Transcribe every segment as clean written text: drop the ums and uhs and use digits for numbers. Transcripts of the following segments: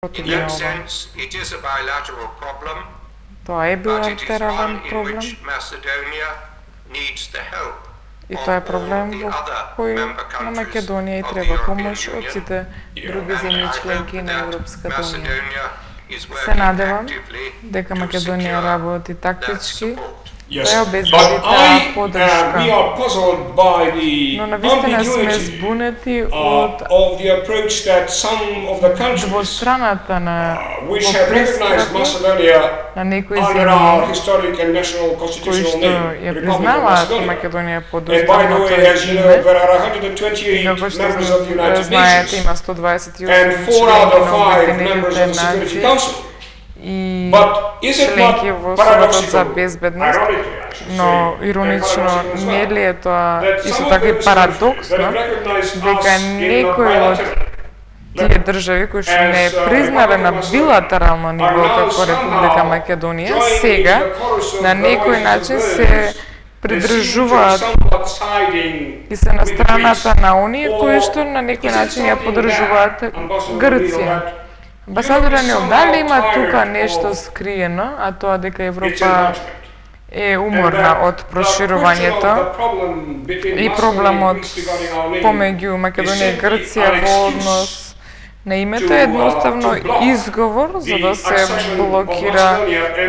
против ова. Тоа е билатерален проблем и тоа е проблем во кој на Македонија и треба помош од сите други земји членки на Европската унија. Се надевам дека Македонија работи тактички да ја обезбеди таа поддршка. Но навистина сме збунети од двостраната на на некои земји кои што ја признаваат Македонија под уставното име. Како што знаете, има 128 членки на Обединетите нации и членки во Советот за безбедност, но иронично не ли е тоа исто така и парадоксно дека некои од тие држави кои што не признале на билатерално ниво како Република Македонија, сега на некој начин се придржуваат и се на страната на оние кои што на некој начин ја поддржуваат Грција. Амбасадора Нил, дали има тука нешто скриено, а тоа дека Европа е уморна од проширувањето и проблемот помеѓу Македонија и Грција во однос на името е едноставно изговор за да се блокира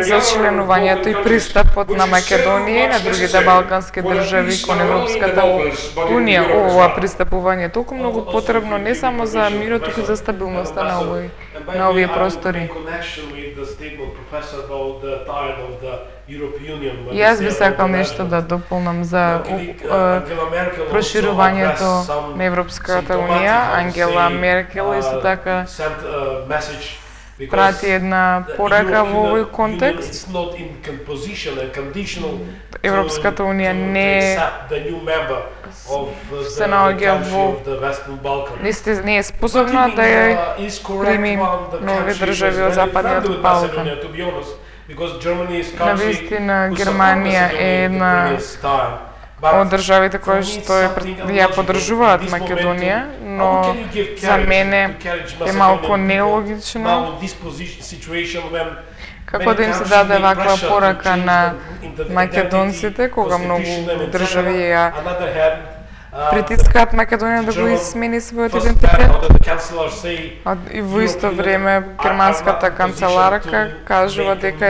за членувањето и пристапот на Македонија и на другите балкански држави кон Европската унија. Ова пристапување е толку многу потребно не само за мирот, туку и за стабилноста на овие простори. Јас би сакал нешто да дополнам за проширувањето на Европската унија. Ангела Меркел исто така прати една порака во овој контекст. Европската унија не се наоѓа во не е способна да ја прими нови држави од Западниот Балкан. Навистина Германија е една од државите кои што ја поддржуваат Македонија, но за мене е малку нелогично како да им се даде ваква порака на македонците, кога многу држави ја притискаат Македонија да го смени својот идентитет. И во исто време германската канцеларка кажува дека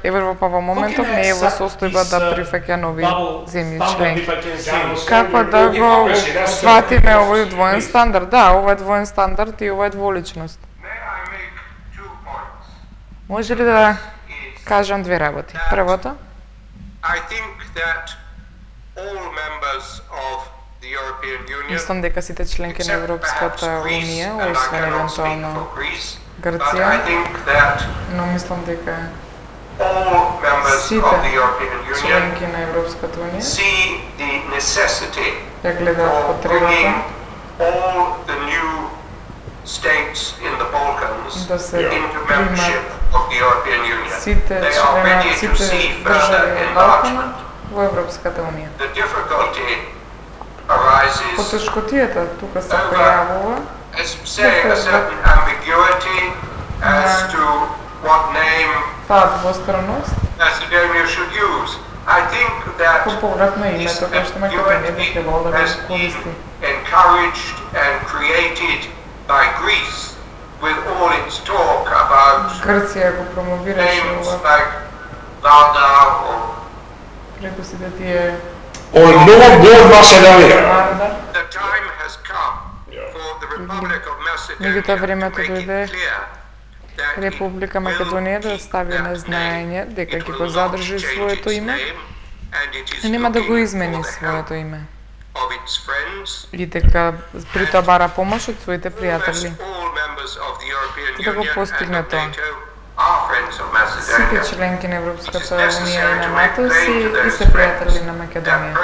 Европа во моментов не е во состојба да прифаќа нови земји членки. Како да го сватиме овој двоен стандард? Да, ова е двоен стандард и ова е дволичност. Може ли да кажам две работи? Првото, мислам дека сите членки на Европската унија, освен евентуално Грција, но мислам дека сите членки на Европската унија ја гледаат потребата да се примат сите држави од Балканот во Европската унија. Потешкотијата тука се појавува таа двостранност по поврат на името кој што Македонија би требало да го користи. Грција го промовираше ова преку сите тие меѓутоа времето дојде Република Македонија да стави на знаење дека ќе го задржи своето име и нема да го измени своето име и дека при тоа бара помош од своите пријатели да го постигне тоа. Сите членки на Европската унија и на НАТО и се пријатели на Македонија.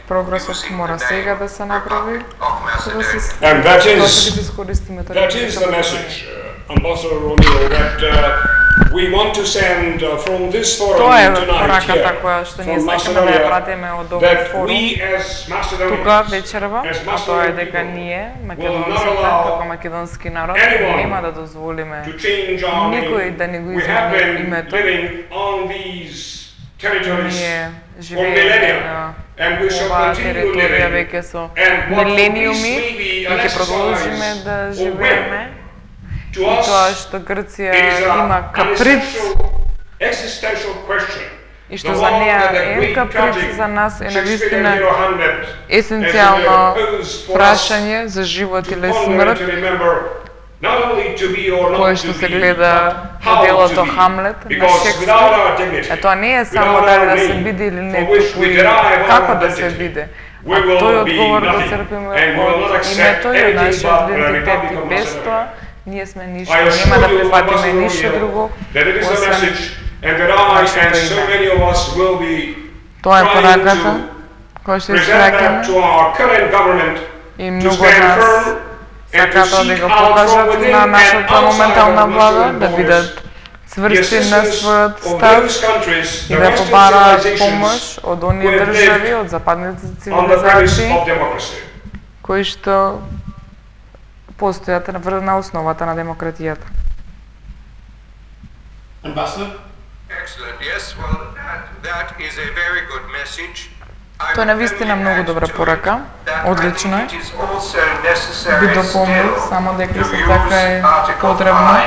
Прогресот мора сега да се направи, за да се искористиме тоа. That is the message, Ambassador O'Neill, that Тоа е пораката која што ние сакаме да ја пратиме од овој форум тука вечерва, а тоа е дека ние, македонците, како македонски народ, нема да дозволиме никој да ни го измени името. Ние живееме на оваа територија веќе со милениуми и ќе продолжиме да живееме. И тоа што Грција има каприц и што за неа е каприц, за нас е навистина есенцијално прашање за живот или смрт, кое што се гледа во делото Хамлет на Шекспир. Тоа не е само дали да се биде или не, туку и како да се биде. А тој одговор да црпиме од името и од нашиот идентитет, и без тоа ние сме ништо, нема да прифатиме ништо друго, освен нашето име. Тоа е пораката која што испраќаме и многу од нас сакаат да го покажат на нашата моментална влада, да бидат цврсти на својот став и да побараат помош од оние држави, од западните цивилизации, кои што постојат на основата на демократијата. Тоа е навистина многу добра порака, одлично е. Би дополнил само дека исто така е потребно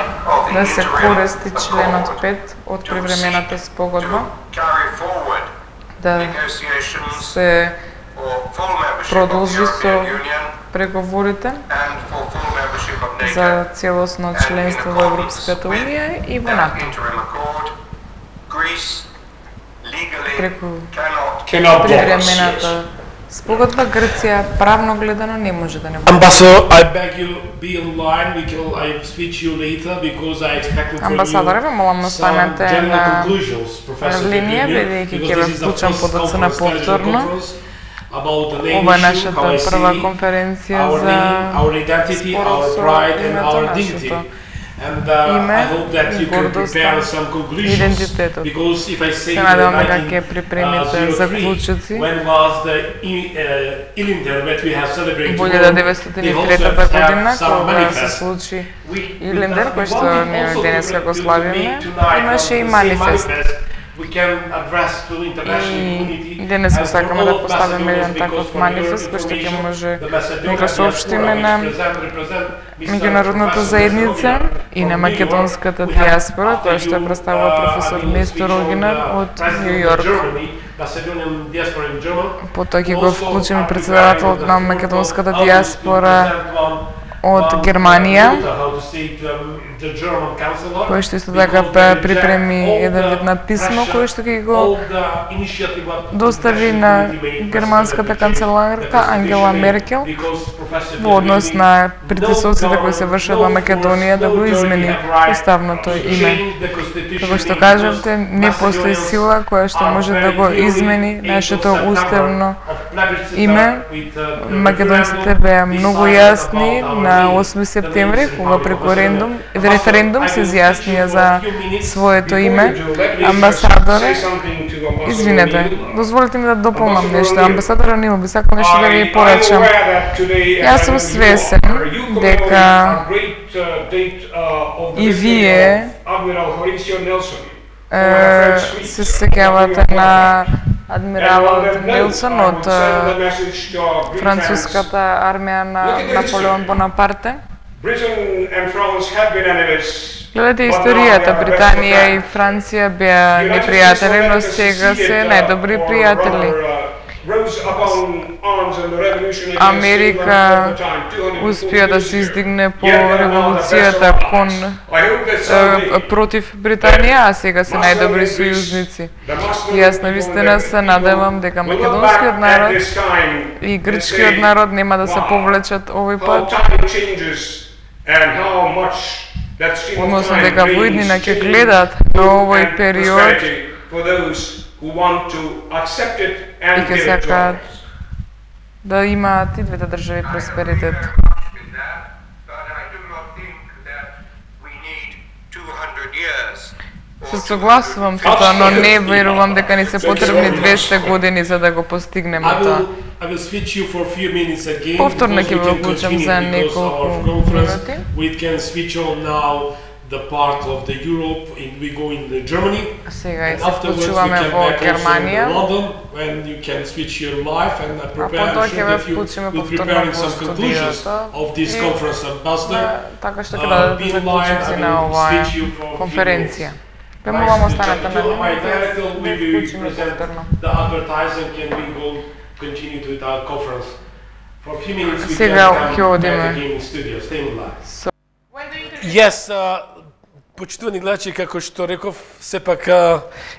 да се користи членот 5 од привремената спогодба, да се продолжи со преговорите за целосно членство во Европската унија и во НАТО. Преку привремената спогодба Грција правно гледано не може да не може. Амбасадоре, ве молам останете на линија, бидејќи ќе ве вклучам подоцна повторно. Ова е нашата прва конференција за спорот со името нашето име и гордоста и идентитетот. Се надевам дека ќе припремите заклучоци. Во 1903 година, кога се случи Илиндер, кој што ние денес го славиме, имаше и манифест. И денес го сакаме да поставиме еден таков манифест кој што ќе може да го соопштиме на меѓународната заедница и на македонската диаспора, која што ја представува професор Место Рогинар од Њу Јорк. Потоа ќе го вклучиме претседателот на македонската диаспора од Германија, кој што исто така припреми еден вид на писмо, кој што ќе го достави на германската канцеларка Ангела Меркел во однос на притисоците кои се вршат во Македонија да го измени уставното име. Како што кажавте, не постои сила која што може да го измени нашето уставно име. Македонците беа многу јасни на 8 септември, кога преку референдум се изјаснија за своето име. Амбасадоре, извинете, дозволите ми да дополнам нешто. Амбасадоре Нил, би сакал нешто да ви порачам. Јас сум свесен дека и вие се сеќавате на адмиралот Нелсон од француската армија на Наполеон Бонапарте. Гледате историјата, Британија и Франција беа непријатели, но сега се најдобри пријатели. Америка успеа да се издигне по револуцијата против Британија, а сега се најдобри сојузници. И јас навистина се надевам дека македонскиот народ и грчкиот народ нема да се повлечат овој пат. Односно дека во иднина ќе гледаат на овој период и ќе сакаат да имаат и двете држави просперитет. Се согласувам со тоа, но не верувам дека ни се потребни 200 години за да го постигнеме тоа. Повторно ќе ве уклучам за неколку минути. The part of the Europe and we go in the Germany. Сега се вклучуваме во Германија. When you can switch your life and prepare повторно some conclusions of this conference ambassador. Така што ќе дадете заклучоци на оваа конференција. Премувам останете на вклучиме повторно. The advertising can we go continue to our conference. For a few minutes we Сега ќе одиме. Yes, почитувани гледачи, како што реков, сепак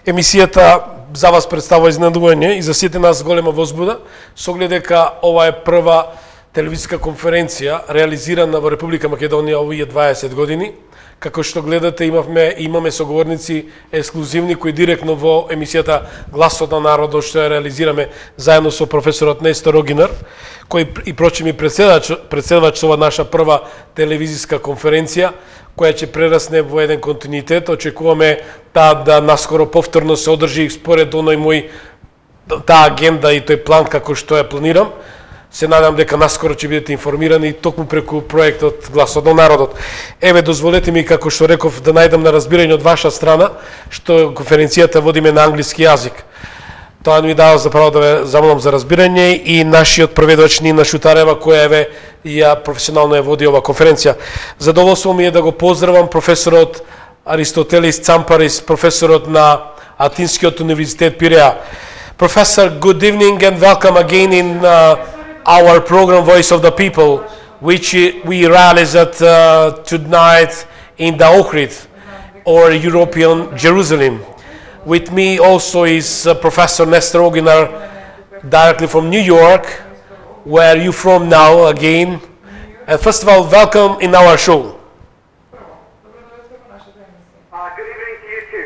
емисијата за вас представува изненадување и за сите нас голема возбуда, со оглед дека ова е прва телевизиска конференција реализирана во Република Македонија овие 20 години. Како што гледате, имаме соговорници ексклузивни кои директно во емисијата Гласот на народот што ја реализираме заедно со професорот Нестор Огинар, кој и прочим и председавач ова наша прва телевизиска конференција, која ќе прерасне во еден континуитет. Очекуваме таа да наскоро повторно се одржи според оној мој таа агенда и тој план како што ја планирам. Се надам дека наскоро ќе бидете информирани токму преку проектот Гласот на народот. Еве, дозволете ми, како што реков, да најдам на разбирање од ваша страна, што конференцијата водиме на англиски јазик. Тоа ми дава за право да ве замолам за разбирање и нашиот преведувач Нина Шутарева, која еве ја професионално ја води ова конференција. Задоволство ми е да го поздравам професорот Аристотелис Цампарис, професорот на Атинскиот универзитет Пиреа. Professor, good evening and welcome again in our program Voice of the People, which we realized tonight in the Ohrid, or European Jerusalem. With me also is Professor Nestor Oginar, directly from New York. Where are you from now again? And first of all, welcome in our show. Good evening to you too.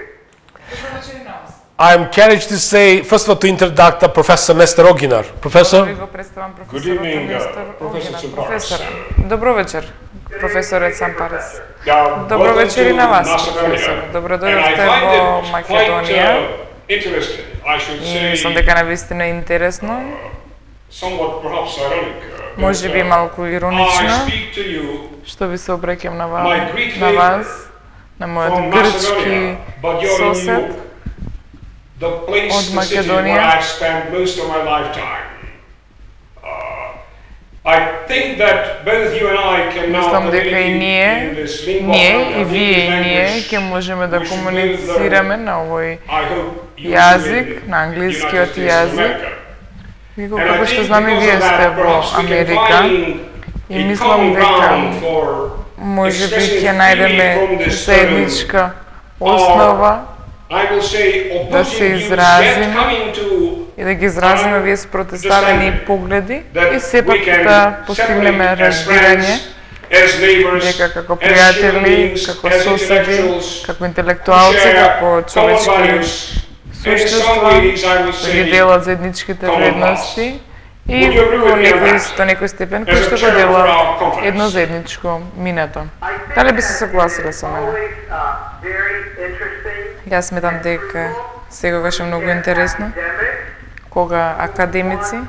I'm encouraged to say, first of all, to introduce Professor Nestor Oginar. Professor? Good evening, Professor Samparis. Добро вечер, професоре Цампарис. Добро вечер и на вас, професор. Добро дојдовте во Македонија. И мислам дека навистина е интересно. Може би малку иронично, што ви се обраќам на вас, на мојот грчки сосед од Македонија. Мислам дека и ние и вие и ние ќе можеме да комуницираме на овој јазик, на англискиот јазик. И како што знаме, вие сте во Америка и мислам дека може би ќе најдеме заедничка основа да се изразиме и да ги изразиме вие спротивставени погледи и сепак да постигнеме разбирање дека како пријатели, како соседи, како интелектуалци, како човечки суштества, да ги делат заедничките вредности и до некој степен кој што го дела едно заедничко минато. Дали би се согласиле со мене? Јас сметам дека секогаш е многу интересно кога академици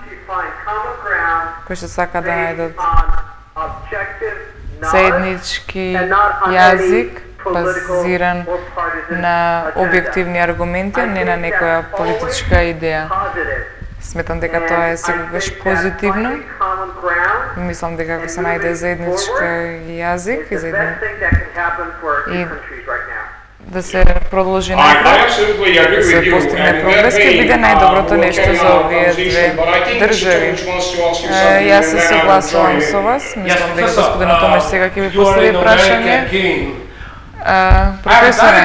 кои што сака да најдат заеднички јазик базиран на објективни аргументи, а не на некоја политичка идеја. Сметам дека тоа е секогаш позитивно. Мислам дека ако се најде заедничка јазик и да се продолжи напред, да се постигне прогрес, ќе биде најдоброто нешто за овие две држави. Јас се согласувам со вас. Мислам дека господин Томеш сега ќе ви постави прашање. Професоре,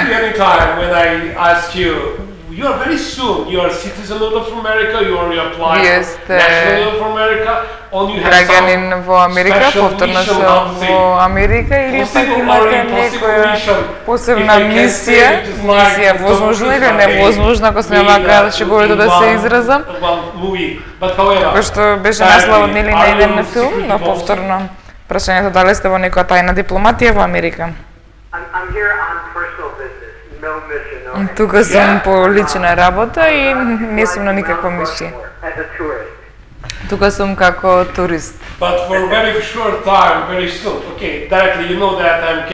you are very soon, you are a citizen of America, you are applied national of America, or you have граѓанин во Америка, повторно се во Америка, или пак имате некоја посебна мисија, возможна или невозможна, ако сме макар шеговито да се изразам, како што беше насловот нели на еден филм, но повторно прашањето дали сте во некоја тајна дипломатија во Америка. Тука сум по лична работа и не сум на никаква мисија. Тука сум како турист. But for a very short time, very soon. Okay, directly you know that I'm